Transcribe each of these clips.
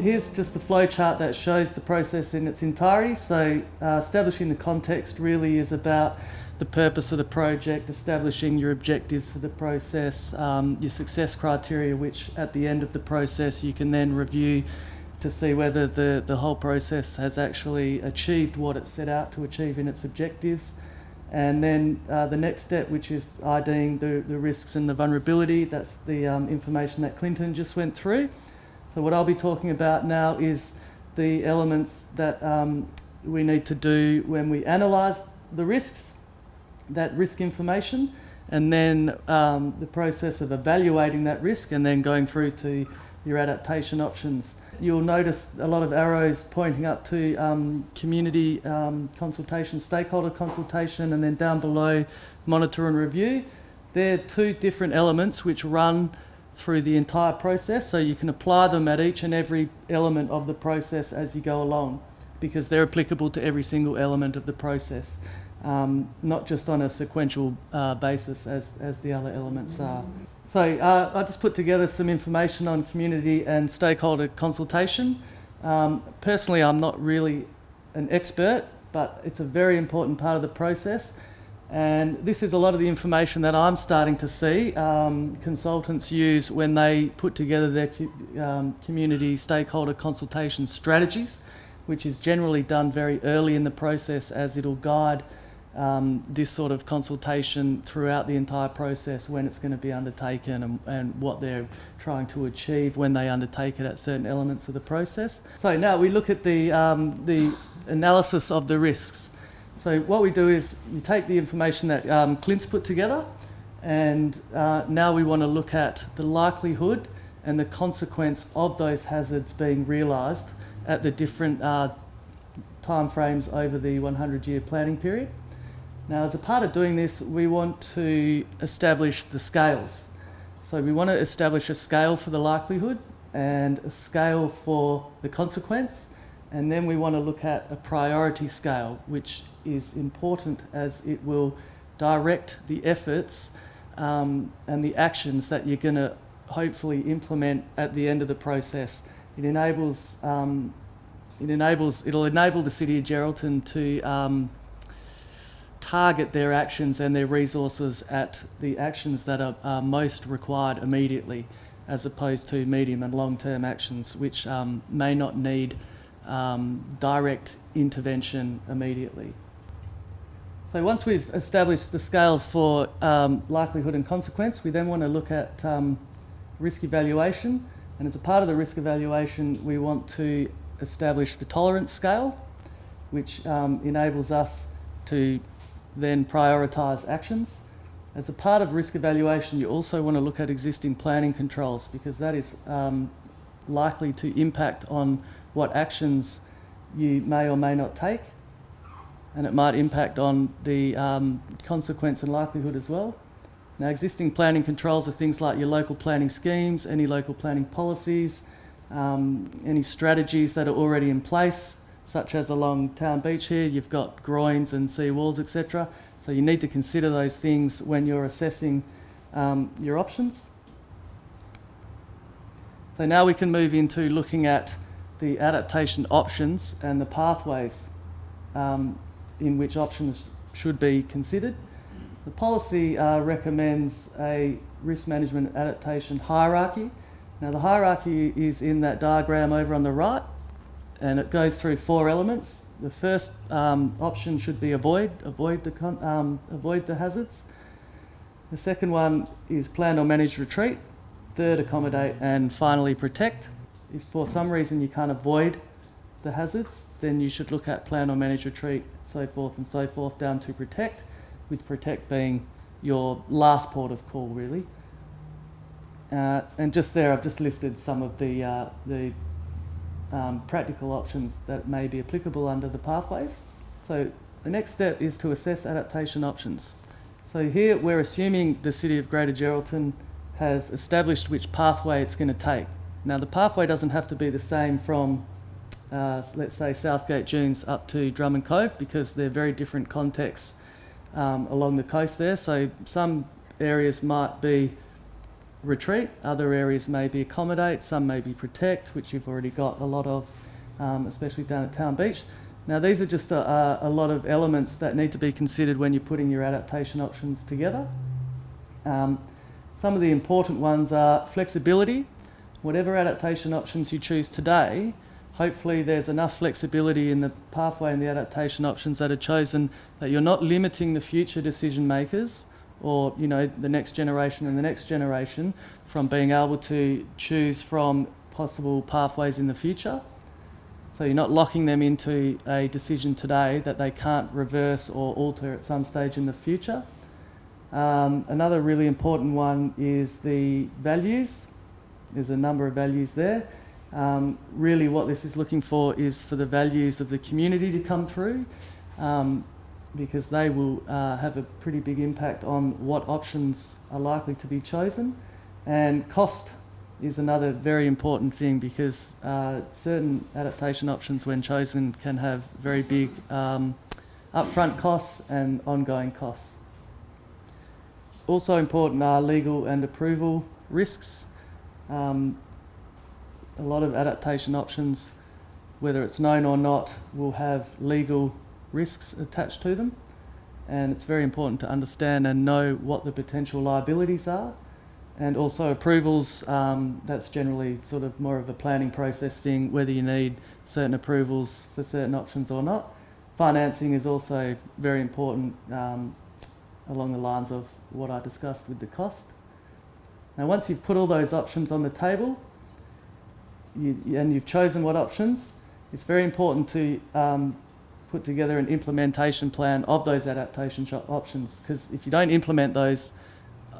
Here's just the flow chart that shows the process in its entirety. So establishing the context really is about the purpose of the project, establishing your objectives for the process, your success criteria, which at the end of the process you can then review to see whether the whole process has actually achieved what it set out to achieve in its objectives. And then the next step, which is IDing the risks and the vulnerability, that's the information that Clinton just went through. So what I'll be talking about now is the elements that we need to do when we analyse the risks, that risk information, and then the process of evaluating that risk and then going through to your adaptation options. You'll notice a lot of arrows pointing up to community consultation, stakeholder consultation, and then down below monitor and review. They're two different elements which run through the entire process, so you can apply them at each and every element of the process as you go along, because they're applicable to every single element of the process, not just on a sequential basis as the other elements are. So I just put together some information on community and stakeholder consultation. Personally, I'm not really an expert, but it's a very important part of the process. And this is a lot of the information that I'm starting to see consultants use when they put together their community stakeholder consultation strategies, which is generally done very early in the process, as it'll guide this sort of consultation throughout the entire process when it's going to be undertaken and what they're trying to achieve when they undertake it at certain elements of the process. So now we look at the analysis of the risks. So what we do is you take the information that Clint's put together, and now we want to look at the likelihood and the consequence of those hazards being realised at the different time frames over the 100-year planning period. Now, as a part of doing this, we want to establish the scales. So we want to establish a scale for the likelihood and a scale for the consequence, and then we want to look at a priority scale, which is important as it will direct the efforts and the actions that you're going to hopefully implement at the end of the process. It'll enable the City of Geraldton to target their actions and their resources at the actions that are most required immediately, as opposed to medium and long-term actions which may not need direct intervention immediately. So once we've established the scales for likelihood and consequence, we then want to look at risk evaluation, and as a part of the risk evaluation we want to establish the tolerance scale, which enables us to then prioritise actions. As a part of risk evaluation, you also want to look at existing planning controls, because that is likely to impact on what actions you may or may not take, and it might impact on the consequence and likelihood as well. Now, existing planning controls are things like your local planning schemes, any local planning policies, any strategies that are already in place, such as along Town Beach here, you've got groins and sea walls, etc. So you need to consider those things when you're assessing your options. So now we can move into looking at the adaptation options and the pathways in which options should be considered. The policy recommends a risk management adaptation hierarchy. Now the hierarchy is in that diagram over on the right, and it goes through 4 elements. The first option should be avoid the hazards. The second one is plan or manage retreat. Third, accommodate, and finally protect. If for some reason you can't avoid the hazards, then you should look at plan or manage retreat, so forth and so forth, down to protect, with protect being your last port of call, really. And just there, I've just listed some of the practical options that may be applicable under the pathways. So the next step is to assess adaptation options. So here we're assuming the City of Greater Geraldton has established which pathway it's going to take. Now the pathway doesn't have to be the same from let's say Southgate Dunes up to Drummond Cove, because they're very different contexts along the coast there. So some areas might be retreat. Other areas maybe accommodate, some maybe protect, which you've already got a lot of, especially down at Town Beach. Now these are just a lot of elements that need to be considered when you're putting your adaptation options together. Some of the important ones are flexibility. Whatever adaptation options you choose today, hopefully there's enough flexibility in the pathway and the adaptation options that are chosen that you're not limiting the future decision makers or the next generation and the next generation from being able to choose from possible pathways in the future. So you're not locking them into a decision today that they can't reverse or alter at some stage in the future. Another really important one is the values. There's a number of values there. Really what this is looking for is for the values of the community to come through, because they will have a pretty big impact on what options are likely to be chosen. And cost is another very important thing, because certain adaptation options when chosen can have very big upfront costs and ongoing costs. Also important are legal and approval risks. A lot of adaptation options, whether it's known or not, will have legal risks attached to them, and it's very important to understand and know what the potential liabilities are. And also approvals, that's generally sort of more of a planning process thing, whether you need certain approvals for certain options or not. Financing is also very important, along the lines of what I discussed with the cost. Now once you've put all those options on the table and you've chosen what options, it's very important to put together an implementation plan of those adaptation options, because if you don't implement those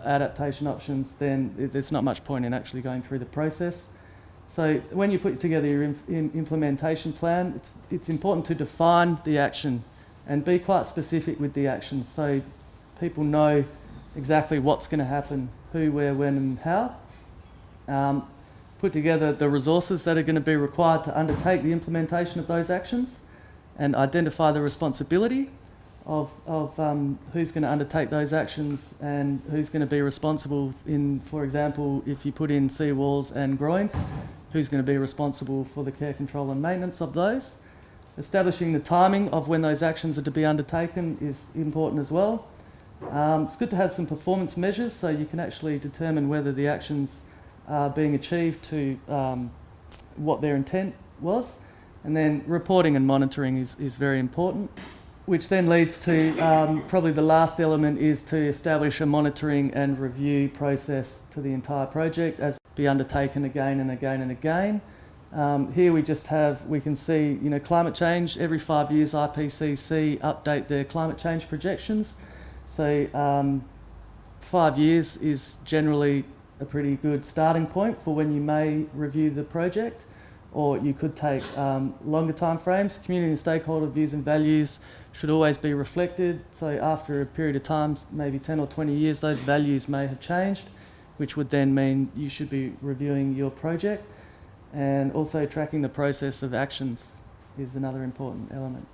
adaptation options, then there's not much point in actually going through the process. So when you put together your implementation plan, it's important to define the action and be quite specific with the action, so people know exactly what's going to happen, who, where, when and how. Put together the resources that are going to be required to undertake the implementation of those actions, and identify the responsibility of who's going to undertake those actions and who's going to be responsible in, for example, if you put in seawalls and groins, who's going to be responsible for the care, control and maintenance of those. Establishing the timing of when those actions are to be undertaken is important as well. It's good to have some performance measures so you can actually determine whether the actions are being achieved to what their intent was. And then reporting and monitoring is very important, which then leads to probably the last element is to establish a monitoring and review process to the entire project as be undertaken again and again and again. Here we can see, climate change. Every 5 years IPCC update their climate change projections. So 5 years is generally a pretty good starting point for when you may review the project, or you could take longer time frames. Community and stakeholder views and values should always be reflected. So after a period of time, maybe 10 or 20 years, those values may have changed, which would then mean you should be reviewing your project. And also tracking the process of actions is another important element.